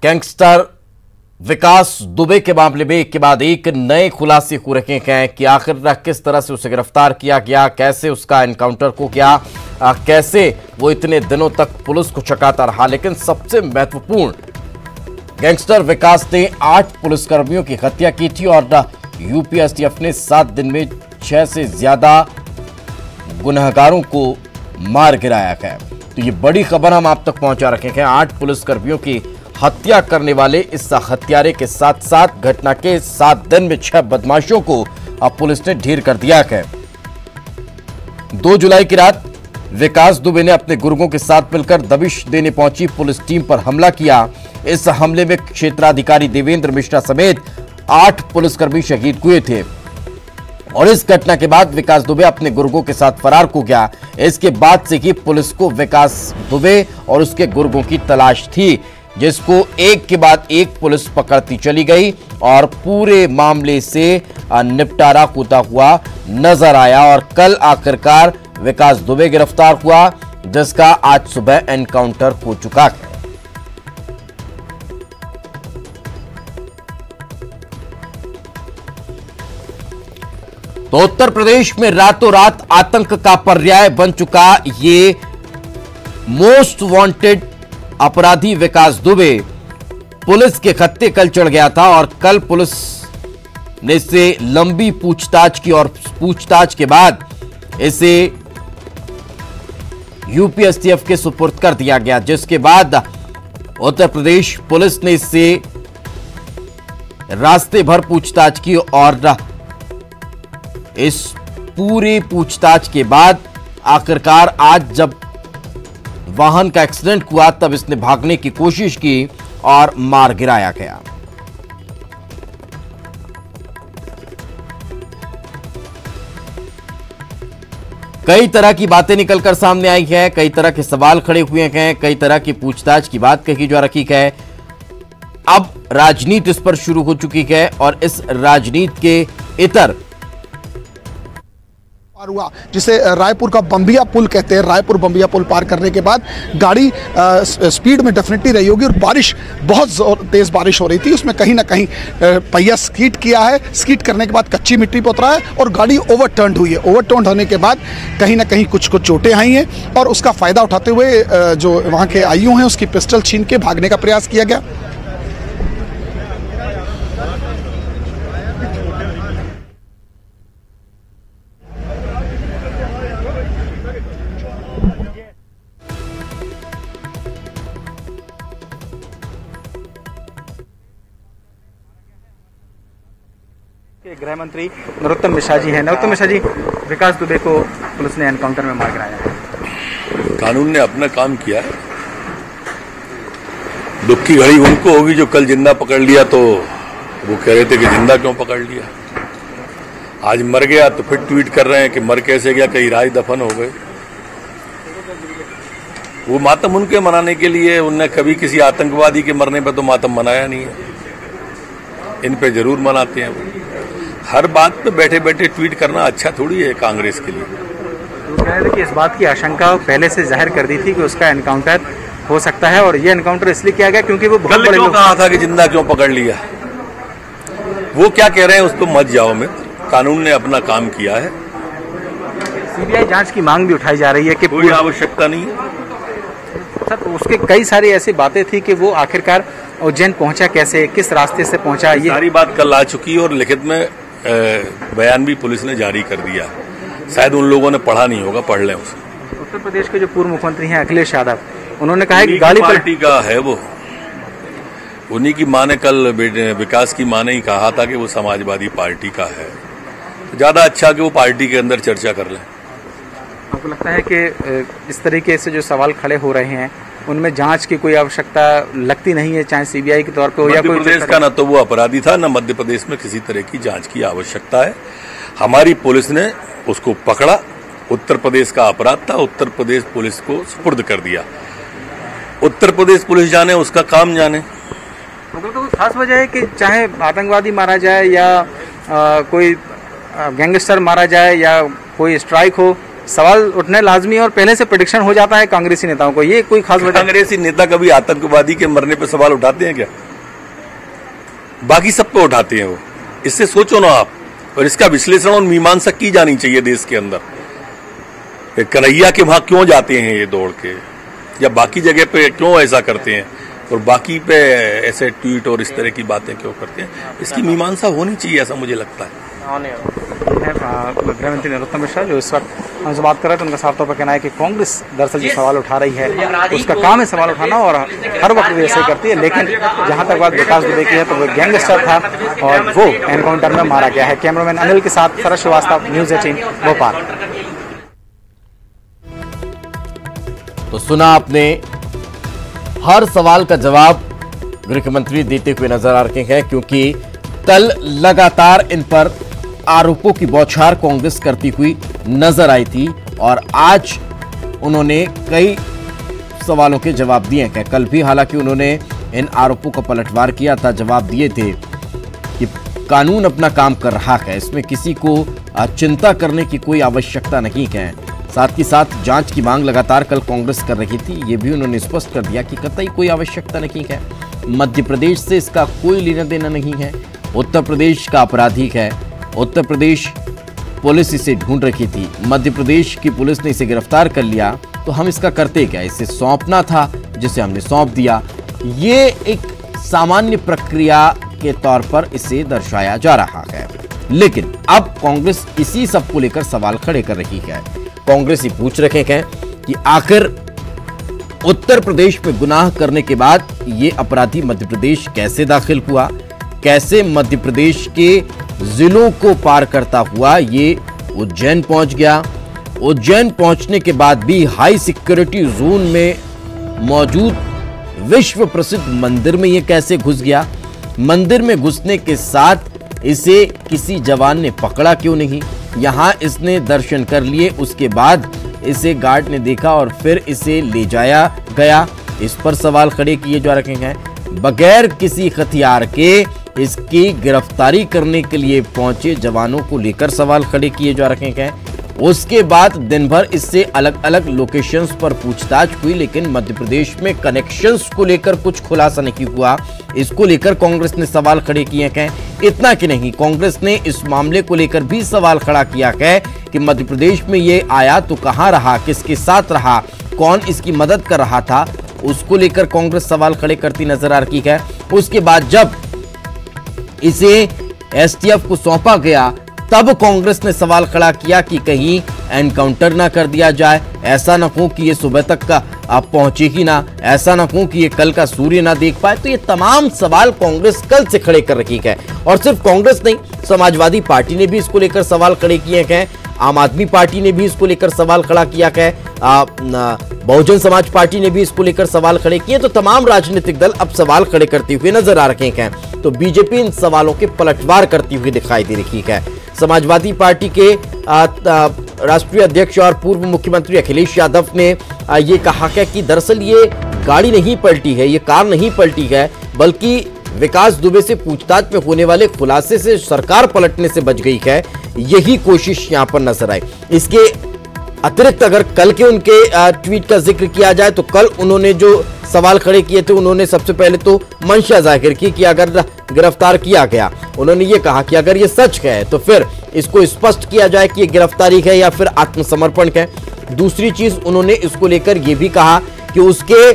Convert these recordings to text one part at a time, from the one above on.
Gangster विकास दुबे के मामले में एक के बाद एक नए खुलासे हो रहे हैं कि आखिर किस तरह से उसे गिरफ्तार किया गया, कैसे उसका एनकाउंटर को किया, कैसे वो इतने दिनों तक पुलिस को चकाता रहा। लेकिन सबसे महत्वपूर्ण, गैंगस्टर विकास ने 8 पुलिसकर्मियों की हत्या की थी और यूपीएसटीएफ ने 7 दिन में 6 से ज्यादा गुनहगारों को मार गिराया है। तो ये बड़ी खबर हम आप तक पहुंचा रखे हैं। 8 पुलिसकर्मियों की हत्या करने वाले इस हत्यारे के साथ साथ घटना के 7 दिन में 6 बदमाशों को अब पुलिस ने ढेर कर दिया है। 2 जुलाई की रात विकास दुबे ने अपने गुर्गों के साथ मिलकर दबिश देने पहुंची पुलिस टीम पर हमला किया। इस हमले में क्षेत्राधिकारी देवेंद्र मिश्रा समेत 8 पुलिसकर्मी शहीद हुए थे और इस घटना के बाद विकास दुबे अपने गुर्गों के साथ फरार हो गया। इसके बाद से ही पुलिस को विकास दुबे और उसके गुर्गों की तलाश थी, जिसको एक के बाद एक पुलिस पकड़ती चली गई और पूरे मामले से निपटारा होता हुआ नजर आया। और कल आखिरकार विकास दुबे गिरफ्तार हुआ, जिसका आज सुबह एनकाउंटर हो चुका है। तो उत्तर प्रदेश में रातों रात आतंक का पर्याय बन चुका ये मोस्ट वांटेड अपराधी विकास दुबे पुलिस के खत्ते कल चढ़ गया था और कल पुलिस ने इससे लंबी पूछताछ की और पूछताछ के बाद इसे यूपीएसटीएफ के सुपुर्द कर दिया गया, जिसके बाद उत्तर प्रदेश पुलिस ने इससे रास्ते भर पूछताछ की और इस पूरी पूछताछ के बाद आखिरकार आज जब वाहन का एक्सीडेंट हुआ तब इसने भागने की कोशिश की और मार गिराया गया। कई तरह की बातें निकलकर सामने आई हैं, कई तरह के सवाल खड़े हुए हैं, कई तरह की पूछताछ की बात कही जा रही है। अब राजनीति इस पर शुरू हो चुकी है और इस राजनीति के इतर हुआ जिसे रायपुर का बम्बिया पुल कहते हैं। रायपुर बम्बिया पुल पार करने के बाद गाड़ी स्पीड में डेफिनेटली रही होगी और बारिश बहुत तेज बारिश हो रही थी, उसमें कहीं ना कहीं पहिया स्कीड किया है। स्कीड करने के बाद कच्ची मिट्टी पर उतरा है और गाड़ी ओवरटर्न हुई है। ओवरटर्न होने के बाद कहीं ना कहीं कुछ चोटें आई हैं और उसका फायदा उठाते हुए जो वहाँ के आईओ हैं उसकी पिस्टल छीन के भागने का प्रयास किया गया। गृह मंत्री नरोत्तम मिश्रा जी हैं। नरोत्तम मिश्रा जी, विकास दुबे को पुलिस ने एनकाउंटर में मार गिराया है। कानून ने अपना काम किया है। दुख की घड़ी उनको होगी जो कल जिंदा पकड़ लिया तो वो कह रहे थे कि जिंदा क्यों पकड़ लिया। आज मर गया तो फिर ट्वीट कर रहे हैं कि मर कैसे गया, कहीं राज दफन हो गए। वो मातम उनके मनाने के लिए, उनने कभी किसी आतंकवादी के मरने पर तो मातम मनाया नहीं है। इन पे जरूर मनाते हैं वो। हर बात पे बैठे बैठे ट्वीट करना अच्छा थोड़ी है कांग्रेस के लिए। वो कह रहे थे कि इस बात की आशंका पहले से जाहिर कर दी थी कि उसका एनकाउंटर हो सकता है और ये एनकाउंटर इसलिए किया गया क्योंकि वो बहुत बड़े लोग कहा था कि जिंदा क्यों पकड़ लिया। वो क्या कह रहे हैं उस पर मत जाओ में। कानून ने अपना काम किया है। सीबीआई जांच की मांग भी उठाई जा रही है कि कोई आवश्यकता नहीं है सर। उसके कई सारी ऐसी बातें थी कि वो आखिरकार उज्जैन पहुंचा कैसे, किस रास्ते से पहुंचा, ये सारी बात कल आ चुकी है और लिखित में बयान भी पुलिस ने जारी कर दिया। शायद उन लोगों ने पढ़ा नहीं होगा, पढ़ लें उसे। उत्तर प्रदेश के जो पूर्व मुख्यमंत्री हैं अखिलेश यादव, उन्होंने कहा है कि गाड़ी पार्टी का है वो। उन्हीं की मां ने कल विकास की मां ने ही कहा था कि वो समाजवादी पार्टी का है। तो ज्यादा अच्छा कि वो पार्टी के अंदर चर्चा कर लें। आपको लगता है कि इस तरीके से जो सवाल खड़े हो रहे हैं उनमें जांच की कोई आवश्यकता लगती नहीं है, चाहे सीबीआई के तौर पे हो या कोई मध्य प्रदेश का? न तो वो अपराधी था, न मध्य प्रदेश में किसी तरह की जांच की आवश्यकता है। हमारी पुलिस ने उसको पकड़ा। उत्तर प्रदेश का अपराध था, उत्तर प्रदेश पुलिस को सुपुर्द कर दिया। उत्तर प्रदेश पुलिस जाने, उसका काम जाने। मतलब तो कोई खास वजह है कि चाहे आतंकवादी मारा जाए या कोई गैंगस्टर मारा जाए या कोई स्ट्राइक हो, सवाल उठने लाजमी और पहले से प्रेडिक्शन हो जाता है कांग्रेसी नेताओं को, ये कोई खास वजह? कांग्रेसी नेता कभी आतंकवादी के मरने पर सवाल उठाते हैं क्या? बाकी सब पे उठाते हैं वो। इससे सोचो ना आप, और इसका विश्लेषण और मीमांसा की जानी चाहिए देश के अंदर। कन्हैया के वहां क्यों जाते हैं ये दौड़ के, या बाकी जगह पे क्यों ऐसा करते हैं, और बाकी पे ऐसे ट्वीट और इस तरह की बातें क्यों करते हैं, इसकी मीमांसा होनी चाहिए, ऐसा मुझे लगता है। गृह मंत्री नरोत्तम मिश्रा जो इस वक्त हमसे बात कर रहे थे, उनका साफ तौर पर कहना है कि कांग्रेस दरअसल जो सवाल उठा रही है उसका काम है सवाल उठाना, और हर वक्त भी ऐसे करती है। लेकिन जहां तक बात विकास दुबे की है तो वो गैंगस्टर था और वो एनकाउंटर में मारा गया है। कैमरामैन अनिल के साथ शरद श्रीवास्तव, न्यूज़ 18 भोपाल। तो सुना आपने, हर सवाल का जवाब गृह मंत्री देते हुए नजर आ रहे हैं, क्योंकि कल लगातार इन पर आरोपों की बौछार कांग्रेस करती हुई नजर आई थी और आज उन्होंने कई सवालों के जवाब दिए हैं। कल भी हालांकि उन्होंने इन आरोपों का पलटवार किया था, जवाब दिए थे कि कानून अपना काम कर रहा है, इसमें किसी को चिंता करने की कोई आवश्यकता नहीं है। साथ ही साथ जांच की मांग लगातार कल कांग्रेस कर रही थी, ये भी उन्होंने स्पष्ट कर दिया कि कतई कोई आवश्यकता नहीं है। मध्य प्रदेश से इसका कोई लेना देना नहीं है, उत्तर प्रदेश का अपराधी है, उत्तर प्रदेश पुलिस इसे ढूंढ रही थी, मध्य प्रदेश की पुलिस ने इसे गिरफ्तार कर लिया, तो हम इसका करते क्या, इसे सौंपना था जिसे हमने सौंप दिया। ये एक सामान्य प्रक्रिया के तौर पर इसे दर्शाया जा रहा है। लेकिन अब कांग्रेस इसी सब को लेकर सवाल खड़े कर रही है। कांग्रेस ये पूछ रहे हैं कि आखिर उत्तर प्रदेश में गुनाह करने के बाद ये अपराधी मध्य प्रदेश कैसे दाखिल हुआ, कैसे मध्य प्रदेश के जिलों को पार करता हुआ ये उज्जैन पहुंच गया, उज्जैन पहुंचने के बाद भी हाई सिक्योरिटी जोन में मौजूद विश्व प्रसिद्ध मंदिर में ये कैसे घुस गया, मंदिर में घुसने के साथ इसे किसी जवान ने पकड़ा क्यों नहीं, यहां इसने दर्शन कर लिए, उसके बाद इसे गार्ड ने देखा और फिर इसे ले जाया गया, इस पर सवाल खड़े किए जा रहे हैं। बगैर किसी हथियार के इसकी गिरफ्तारी करने के लिए पहुंचे जवानों को लेकर सवाल खड़े किए जा रहे हैं। उसके बाद दिन भर इससे अलग अलग लोकेशंस पर पूछताछ हुई, लेकिन मध्य प्रदेश में कनेक्शंस को लेकर कुछ खुलासा नहीं हुआ। इसको लेकर कांग्रेस ने सवाल खड़े किए हैं। इतना कि नहीं, कांग्रेस ने इस मामले को लेकर भी सवाल खड़ा किया है कि मध्य प्रदेश में ये आया तो कहां रहा, किसके साथ रहा, कौन इसकी मदद कर रहा था, उसको लेकर कांग्रेस सवाल खड़े करती नजर आ रही है। उसके बाद जब इसे एसटीएफ को सौंपा गया तब कांग्रेस ने सवाल खड़ा किया कि कहीं एनकाउंटर ना कर दिया जाए, ऐसा ना हो कि ये सुबह तक का आप पहुंचे ही ना, ऐसा ना हो कि ये कल का सूर्य ना देख पाए। तो ये तमाम सवाल कांग्रेस कल से खड़े कर रही है, और सिर्फ कांग्रेस नहीं, समाजवादी पार्टी ने भी इसको लेकर सवाल खड़े किए हैं, आम आदमी पार्टी ने भी इसको लेकर सवाल खड़ा किया है, बहुजन समाज पार्टी ने भी इसको लेकर सवाल खड़े किए। तो तमाम राजनीतिक दल अब सवाल खड़े करते हुए नजर आ रहे हैं। तो बीजेपी इन सवालों के पलटवार करती हुई दिखाई दे रही है। समाजवादी पार्टी के राष्ट्रीय अध्यक्ष और पूर्व मुख्यमंत्री अखिलेश यादव ने ये कहा है कि दरअसल ये गाड़ी नहीं पलटी है, ये कार नहीं पलटी है, बल्कि विकास दुबे से पूछताछ में होने वाले खुलासे से सरकार पलटने से बच गई है, यही कोशिश यहां पर नजर आई। इसके अतिरिक्त अगर कल के उनके ट्वीट का जिक्र किया जाए तो कल उन्होंने जो सवाल खड़े किए थे, उन्होंने सबसे पहले तो मंशा जाहिर की कि अगर गिरफ्तार किया गया, उन्होंने ये कहा कि अगर ये सच है तो फिर इसको स्पष्ट किया जाए कि ये गिरफ्तारी है या फिर आत्मसमर्पण है। दूसरी चीज उन्होंने इसको लेकर यह भी कहा कि उसके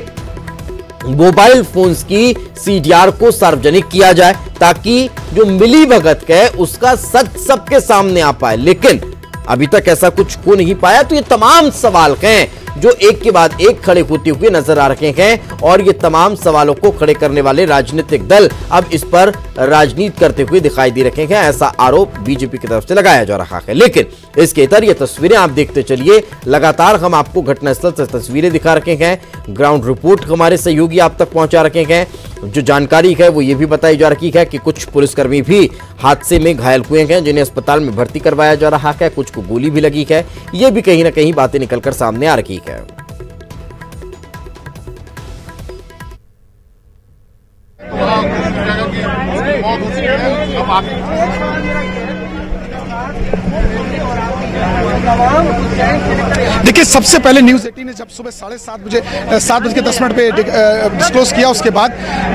मोबाइल फोन्स की सीडीआर को सार्वजनिक किया जाए ताकि जो मिली भगत है उसका सच सबके सामने आ पाए, लेकिन अभी तक ऐसा कुछ हो नहीं पाया। तो ये तमाम सवाल हैं जो एक के बाद एक खड़े होते हुए नजर आ रहे हैं, और ये तमाम सवालों को खड़े करने वाले राजनीतिक दल अब इस पर राजनीति करते हुए दिखाई दे रहे हैं। ऐसा आरोप बीजेपी की तरफ से लगाया जा रहा है। लेकिन इसके इतर ये तस्वीरें आप देखते चलिए, लगातार हम आपको घटनास्थल से तस्वीरें दिखा रहे हैं, ग्राउंड रिपोर्ट हमारे सहयोगी आप तक पहुंचा रखे हैं। जो जानकारी है वो ये भी बताई जा रही है कि कुछ पुलिसकर्मी भी हादसे में घायल हुए हैं, जिन्हें अस्पताल में भर्ती करवाया जा रहा है, कुछ को गोली भी लगी है। ये भी कहीं ना कहीं बातें निकलकर सामने आ रही है। देखिए, सबसे पहले न्यूज़ 18 ने जब सुबह 7:10 पे डिस्क्लोज किया, उसके बाद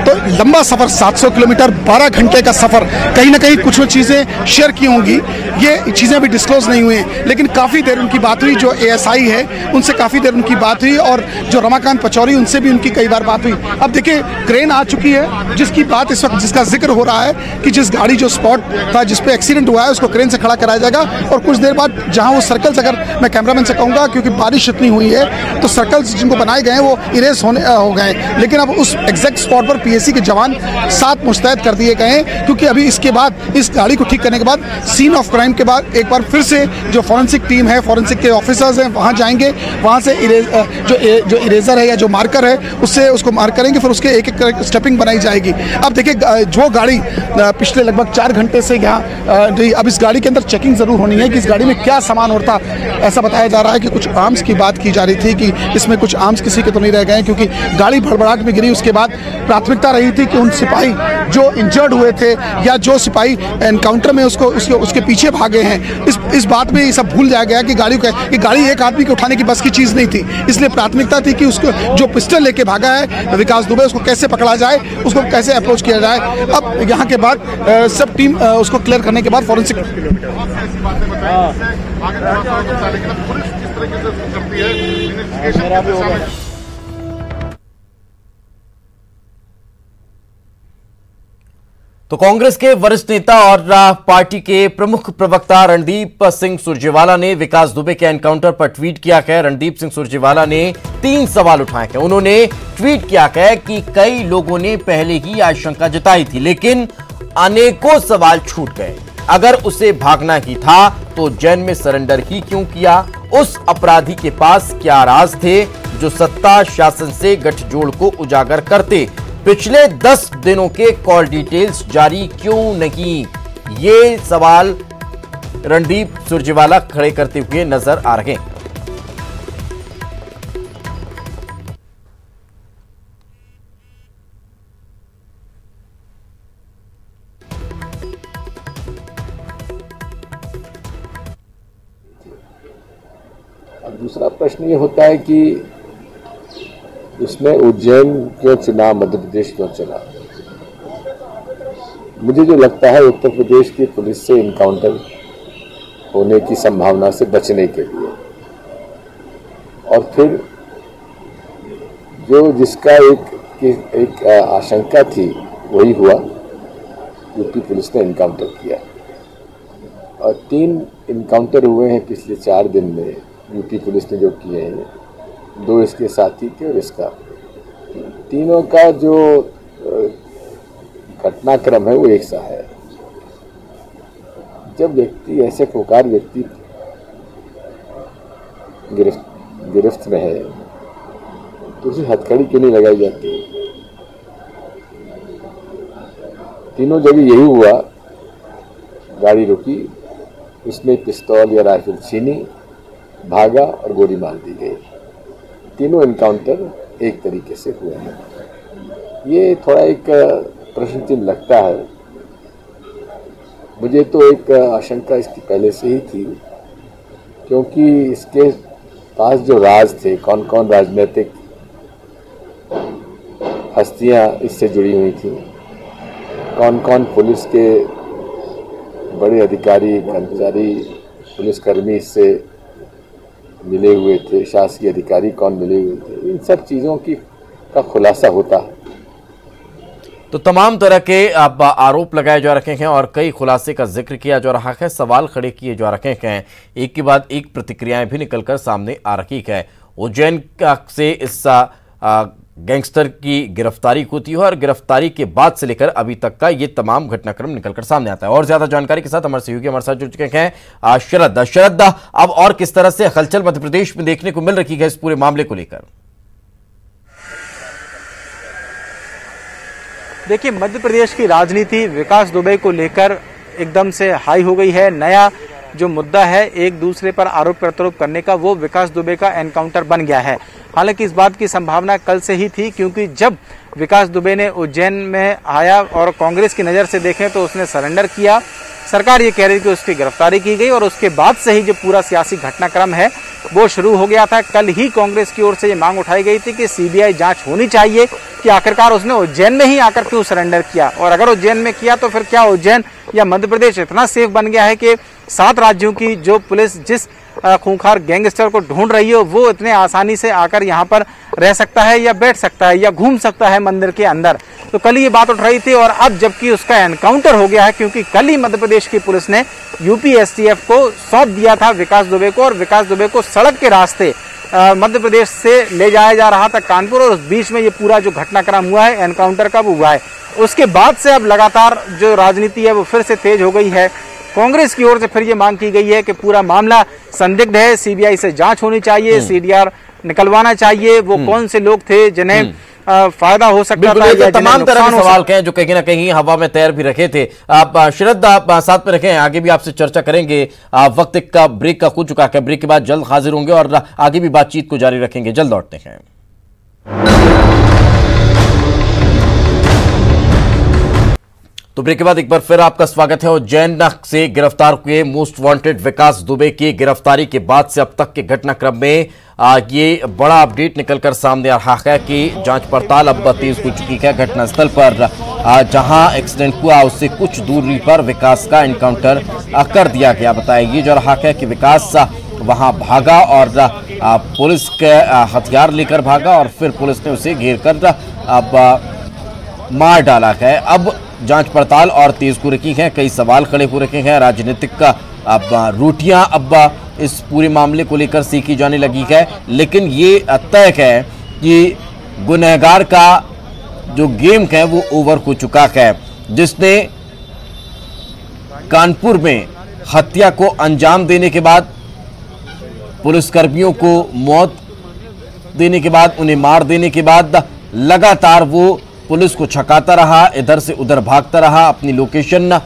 तो लंबा सफर 700 किलोमीटर 12 घंटे का सफर, कहीं ना कहीं कुछ चीजें शेयर की होंगी, ये चीजें अभी डिस्क्लोज नहीं हुई हैं, लेकिन काफी देर उनकी बात हुई। जो एएसआई है उनसे काफी देर उनकी बात हुई और जो रमाकांत पचौरी उनसे भी उनकी कई बार बात हुई। अब देखिए, क्रेन आ चुकी है, जिसकी बात इस वक्त जिसका जिक्र हो रहा है कि जिस गाड़ी जो स्पॉट था जिसपे एक्सीडेंट हुआ है उसको क्रेन से खड़ा कराया जाएगा और कुछ देर बाद जहां वो सर्कल्स, अगर मैं कैमरामैन से कहूंगा, क्योंकि बारिश इतनी हुई है तो सर्कल्स जिनको बनाए गए हैं वो इरेज हो गए, लेकिन अब उस एग्जैक्ट स्पॉट पर पीएससी के जवान 7 मुस्तैद कर दिए गए हैं, क्योंकि अभी इसके बाद इस गाड़ी को ठीक करने के बाद सीन ऑफ क्राइम के बाद एक बार फिर से जो फॉरेंसिक टीम है, फॉरेंसिक के ऑफिसर्स हैं, वहां जाएंगे, वहां से जो इरेजर है या जो मार्कर है उससे उसको मार्क करेंगे, फिर उसके एक एक स्टेपिंग बनाई जाएगी। अब देखिए, जो गाड़ी पिछले लगभग 4 घंटे से यहाँ, अब इस गाड़ी के अंदर चेकिंग जरूर होनी है कि इस गाड़ी में क्या सामान होता। ऐसा बताया जा रहा है कि कुछ आर्म्स की बात की जा रही थी कि इसमें कुछ आर्म्स किसी के तो नहीं रह गए, क्योंकि गाड़ी भड़बड़ाहट में गिरी। उसके बाद प्राथमिकता रही थी कि उन सिपाही जो इंजर्ड हुए थे या जो सिपाही एनकाउंटर में उसके पीछे भागे हैं, इस बात में ये सब भूल जाया गया कि गाड़ी एक आदमी को उठाने की बस की चीज नहीं थी, इसलिए प्राथमिकता थी कि उसको जो पिस्टल लेके भागा है विकास दुबे, उसको कैसे पकड़ा जाए, उसको कैसे अप्रोच किया जाए। अब यहाँ के बाद सब टीम उसको क्लियर करने के बाद फॉरेंसिक तो कांग्रेस के वरिष्ठ नेता और पार्टी के प्रमुख प्रवक्ता रणदीप सिंह सुरजेवाला ने विकास दुबे के एनकाउंटर पर ट्वीट किया है। रणदीप सिंह सुरजेवाला ने 3 सवाल उठाए हैं। उन्होंने ट्वीट किया है कि कई लोगों ने पहले ही आशंका जताई थी, लेकिन अनेकों सवाल छूट गए। अगर उसे भागना ही था तो जेल में सरेंडर ही क्यों किया? उस अपराधी के पास क्या राज थे जो सत्ता शासन से गठजोड़ को उजागर करते? पिछले 10 दिनों के कॉल डिटेल्स जारी क्यों नहीं? ये सवाल रणदीप सुरजेवाला खड़े करते हुए नजर आ रहे हैं। दूसरा प्रश्न ये होता है कि उसने उज्जैन क्यों चुना, मध्य प्रदेश क्यों चुना? मुझे जो लगता है उत्तर प्रदेश की पुलिस से इनकाउंटर होने की संभावना से बचने के लिए, और फिर जो जिसका एक आशंका थी वही हुआ, यूपी पुलिस ने इनकाउंटर किया। और 3 इनकाउंटर हुए हैं पिछले 4 दिन में यूपी पुलिस ने जो किए हैं, 2 इसके साथी के और इसका। तीनों का जो घटनाक्रम है वो एक सा है। जब व्यक्ति ऐसे खुकार व्यक्ति गिरफ्त में है तो उसे हथकड़ी क्यों नहीं लगाई जाती? तीनों जगह यही हुआ, गाड़ी रुकी, उसने पिस्तौल या राइफल छीनी, भागा और गोली मार दी गई। तीनों इनकाउंटर एक तरीके से हुए हैं। ये थोड़ा एक प्रश्न चिन्ह लगता है। मुझे तो एक आशंका इसकी पहले से ही थी, क्योंकि इसके पास जो राज थे, कौन कौन राजनीतिक हस्तियां इससे जुड़ी हुई थी, कौन कौन पुलिस के बड़े अधिकारी, कर्मचारी, पुलिसकर्मी इससे मिले हुए थे, शासकीय अधिकारी कौन मिले हुए थे, इन सब चीज़ों का खुलासा होता है। तो तमाम तरह के अब आरोप लगाए जा रहे हैं और कई खुलासे का जिक्र किया जा रहा है, सवाल खड़े किए जा रहे हैं, एक के बाद एक प्रतिक्रियाएं भी निकलकर सामने आ रही है। उज्जैन से इस गैंगस्टर की गिरफ्तारी होती है और गिरफ्तारी के बाद से लेकर अभी तक का ये तमाम घटनाक्रम निकलकर सामने आता है। और ज्यादा जानकारी के साथ हमारे सहयोगी हमारे साथ जुड़ चुके हैं शरद। अब और किस तरह से हलचल मध्य प्रदेश में देखने को मिल रही है इस पूरे मामले को लेकर? देखिए, मध्य प्रदेश की राजनीति विकास दुबे को लेकर एकदम से हाई हो गई है। नया जो मुद्दा है एक दूसरे पर आरोप प्रत्यारोप करने का, वो विकास दुबे का एनकाउंटर बन गया है। हालांकि इस बात की संभावना कल से ही थी, क्योंकि जब विकास दुबे ने उज्जैन में आया और कांग्रेस की नज़र से देखें तो उसने सरेंडर किया सरकार ये कह रही थी कि उसकी गिरफ्तारी की गई और उसके बाद से ही जो पूरा सियासी घटनाक्रम है वो शुरू हो गया था। कल ही कांग्रेस की ओर से ये मांग उठाई गई थी कि सीबीआई जांच होनी चाहिए कि आखिरकार उसने उज्जैन में ही आकर क्यों सरेंडर किया, और अगर उज्जैन में किया तो फिर क्या उज्जैन या मध्य प्रदेश इतना सेफ बन गया है कि 7 राज्यों की जो पुलिस जिस खूंखार गैंगस्टर को ढूंढ रही हो वो इतने आसानी से आकर यहाँ पर रह सकता है या बैठ सकता है या घूम सकता है मंदिर के अंदर। तो कल ये बात उठ रही थी और अब जबकि उसका एनकाउंटर हो गया है, क्योंकि कल ही मध्य प्रदेश की पुलिस ने यूपी एसटीएफ को सौंप दिया था विकास दुबे को, और विकास दुबे को सड़क के रास्ते मध्य प्रदेश से ले जाया जा रहा था कानपुर, और उस बीच में ये पूरा जो घटनाक्रम हुआ है एनकाउंटर का वो हुआ है। उसके बाद से अब लगातार जो राजनीति है वो फिर से तेज हो गई है। कांग्रेस की ओर से फिर ये मांग की गई है कि पूरा मामला संदिग्ध है, सीबीआई से जांच होनी चाहिए, सीडीआर निकलवाना चाहिए, वो कौन से लोग थे जिन्हें फायदा हो सकता था, या तमाम तरह के सवाल हैं जो कहीं ना कहीं हवा में तैर भी रखे थे। आप शरद आप साथ में रखें, आगे भी आपसे चर्चा करेंगे। वक्त का ब्रेक का हो चुका है, ब्रेक के बाद जल्द हाजिर होंगे और आगे भी बातचीत को जारी रखेंगे। जल्द लौटते हैं। तो ब्रेक के बाद एक बार फिर आपका स्वागत है। उज्जैन से गिरफ्तार हुए मोस्ट वांटेड विकास दुबे की गिरफ्तारी के बाद से अब तक के घटनाक्रम में ये बड़ा अपडेट निकलकर सामने आ रहा है कि जांच पड़ताल अब तेज हो चुकी है। घटनास्थल पर जहां एक्सीडेंट हुआ उससे कुछ दूरी पर विकास का एनकाउंटर कर दिया गया। बताया ये जा रहा है कि विकास वहां भागा और पुलिस के हथियार लेकर भागा और फिर पुलिस ने उसे घेर कर अब मार डाला है। अब जांच पड़ताल और तेज हो रखी है, कई सवाल खड़े हो रखे हैं। राजनीतिक अब रोटियां अब इस पूरे मामले को लेकर सेकी जाने लगी है, लेकिन ये तय है कि गुनहगार का जो गेम है वो ओवर हो चुका है। जिसने कानपुर में हत्या को अंजाम देने के बाद, पुलिसकर्मियों को मौत देने के बाद, उन्हें मार देने के बाद लगातार वो पुलिस को छकाता रहा, इधर से उधर भागता रहा, अपनी लोकेशन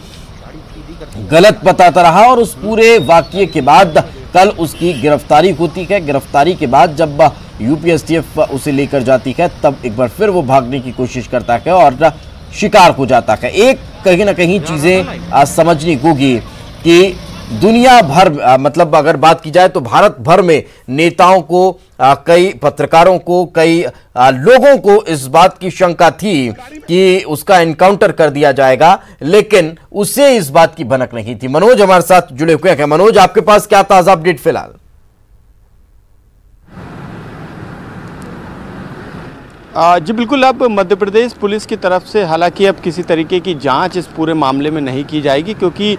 गलत बताता रहा, और उस पूरे वाकये के बाद कल उसकी गिरफ्तारी होती है। गिरफ्तारी के बाद जब यूपी एसटीएफ उसे लेकर जाती है तब एक बार फिर वो भागने की कोशिश करता है और शिकार हो जाता है। एक कहीं ना कहीं चीजें समझनी होगी कि दुनिया भर मतलब अगर बात की जाए तो भारत भर में नेताओं को, कई पत्रकारों को, कई लोगों को इस बात की शंका थी कि उसका एनकाउंटर कर दिया जाएगा, लेकिन उसे इस बात की भनक नहीं थी। मनोज हमारे साथ जुड़े हुए हैं। मनोज, आपके पास क्या ताजा अपडेट फिलहाल? जी बिल्कुल, अब मध्य प्रदेश पुलिस की तरफ से हालांकि अब किसी तरीके की जांच इस पूरे मामले में नहीं की जाएगी, क्योंकि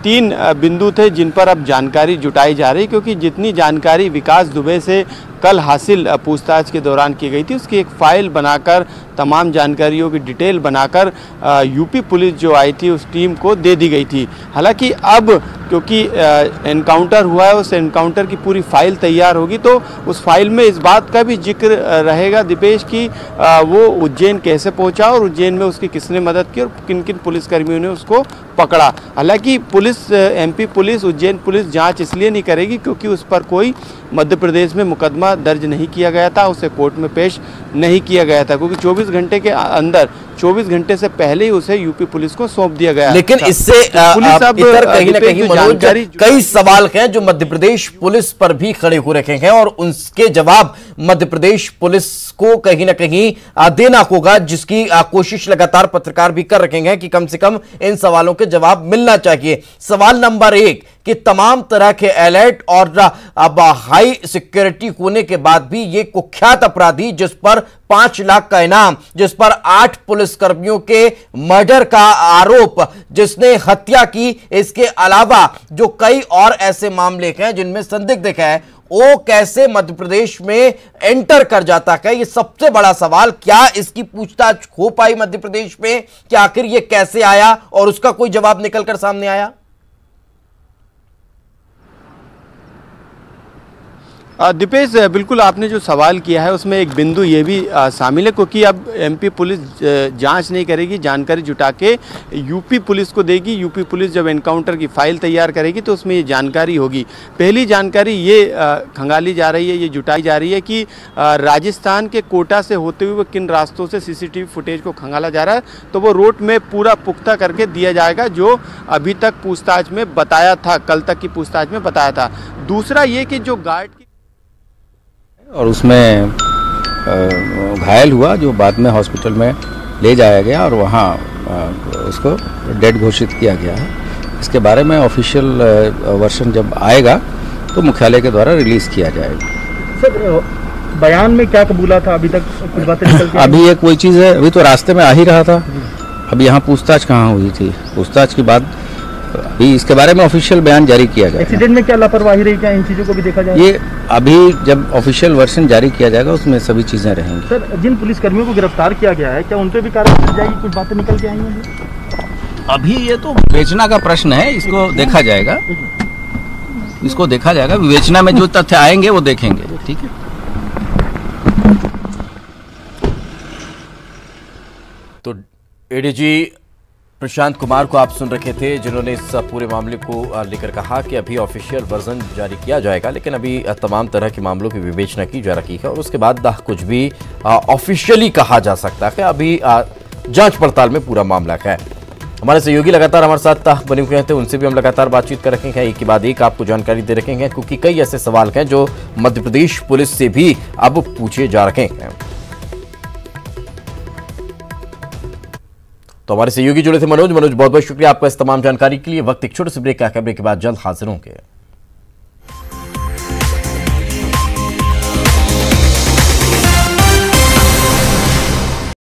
3 बिंदु थे जिन पर अब जानकारी जुटाई जा रही, क्योंकि जितनी जानकारी विकास दुबे से कल हासिल पूछताछ के दौरान की गई थी उसकी एक फाइल बनाकर, तमाम जानकारियों की डिटेल बनाकर यूपी पुलिस जो आई थी उस टीम को दे दी गई थी। हालांकि अब क्योंकि एनकाउंटर हुआ है, उस एनकाउंटर की पूरी फाइल तैयार होगी तो उस फाइल में इस बात का भी जिक्र रहेगा दीपेश की वो उज्जैन कैसे पहुंचा और उज्जैन में उसकी किसने मदद की और किन किन पुलिसकर्मियों ने उसको पकड़ा। हालांकि police, MP police, Ujjain police जांच इसलिए नहीं करेगी क्योंकि उस पर कोई मध्य प्रदेश में मुकदमा दर्ज नहीं किया गया था, उसे कोर्ट में पेश नहीं किया गया था, क्योंकि 24 घंटे के अंदर, 24 घंटे से पहले ही उसे यूपी पुलिस को सौंप दिया गया। लेकिन इससे पुलिस अब कहीं ना कहीं मनोज कई सवाल हैं जो मध्य प्रदेश पुलिस पर भी खड़े हो रखे हैं और उनके जवाब मध्य प्रदेश पुलिस को कहीं ना कहीं देना होगा, जिसकी कोशिश लगातार पत्रकार भी कर रखे हैं कि कम से कम इन सवालों के जवाब मिलना चाहिए। सवाल नंबर 1 कि तमाम तरह के अलर्ट और अब हाई सिक्योरिटी होने के बाद भी ये कुख्यात अपराधी जिस पर 5 लाख का इनाम, जिस पर 8 पुलिसकर्मियों के मर्डर का आरोप, जिसने हत्या की, इसके अलावा जो कई और ऐसे मामले हैं जिनमें संदिग्ध है, वो कैसे मध्य प्रदेश में एंटर कर जाता है? ये सबसे बड़ा सवाल। क्या इसकी पूछताछ हो पाई मध्य प्रदेश में कि आखिर ये कैसे आया और उसका कोई जवाब निकलकर सामने आया? दीपेश, बिल्कुल आपने जो सवाल किया है उसमें एक बिंदु ये भी शामिल है, क्योंकि अब एमपी पुलिस जांच नहीं करेगी, जानकारी जुटा के यूपी पुलिस को देगी। यूपी पुलिस जब एनकाउंटर की फाइल तैयार करेगी तो उसमें ये जानकारी होगी। पहली जानकारी ये खंगाली जा रही है, ये जुटाई जा रही है कि राजस्थान के कोटा से होते हुए किन रास्तों से सीसीटीवी फुटेज को खंगाला जा रहा है, तो वो रोड में पूरा पुख्ता करके दिया जाएगा, जो अभी तक पूछताछ में बताया था, कल तक की पूछताछ में बताया था। दूसरा ये कि जो गार्ड की और उसमें घायल हुआ, जो बाद में हॉस्पिटल में ले जाया गया और वहाँ उसको डेड घोषित किया गया है। इसके बारे में ऑफिशियल वर्जन जब आएगा तो मुख्यालय के द्वारा रिलीज किया जाएगा। सर, बयान में क्या कबूला था? अभी तक कुछ बातें निकल के अभी ये कोई चीज़ है, अभी तो रास्ते में आ ही रहा था। अभी यहाँ पूछताछ कहाँ हुई थी? पूछताछ के बाद अभी इसके बारे में ऑफिशियल बयान जारी किया जाएगा। एक्सीडेंट में क्या लापरवाही रही, क्या इन चीज़ों को भी देखा जाएगा? ये अभी जब ऑफिशियल वर्जन जारी किया जाएगा उसमें सभी चीज़ें रहेंगी। सर, जिन पुलिसकर्मियों को गिरफ्तार किया गया है, क्या उन पर भी कार्रवाई की जाएगी? कुछ बातें निकल के आई हैं? अभी ये तो विवेचना का प्रश्न है, इसको देखा जाएगा, इसको देखा जाएगा। विवेचना में जो तथ्य आएंगे वो देखेंगे। ठीक है। तो एडीजी प्रशांत कुमार को आप सुन रखे थे, जिन्होंने इस पूरे मामले को लेकर कहा कि अभी ऑफिशियल वर्जन जारी किया जाएगा, लेकिन अभी तमाम तरह के मामलों की विवेचना की जा रही है और उसके बाद कुछ भी ऑफिशियली कहा जा सकता है। अभी जांच पड़ताल में पूरा मामला है। हमारे सहयोगी लगातार हमारे साथ बने हुए हैं, उनसे भी हम लगातार बातचीत कर रखे हैं, एक के बाद एक आपको जानकारी दे रखे हैं, क्योंकि कई ऐसे सवाल हैं जो मध्य प्रदेश पुलिस से भी अब पूछे जा रहे हैं। तो हमारे सहयोगी जुड़े थे मनोज। बहुत बहुत शुक्रिया आपका इस तमाम जानकारी के लिए। वक्त एक छोटे से ब्रेक का, ब्रेक के बाद जल्द हाजिर होंगे।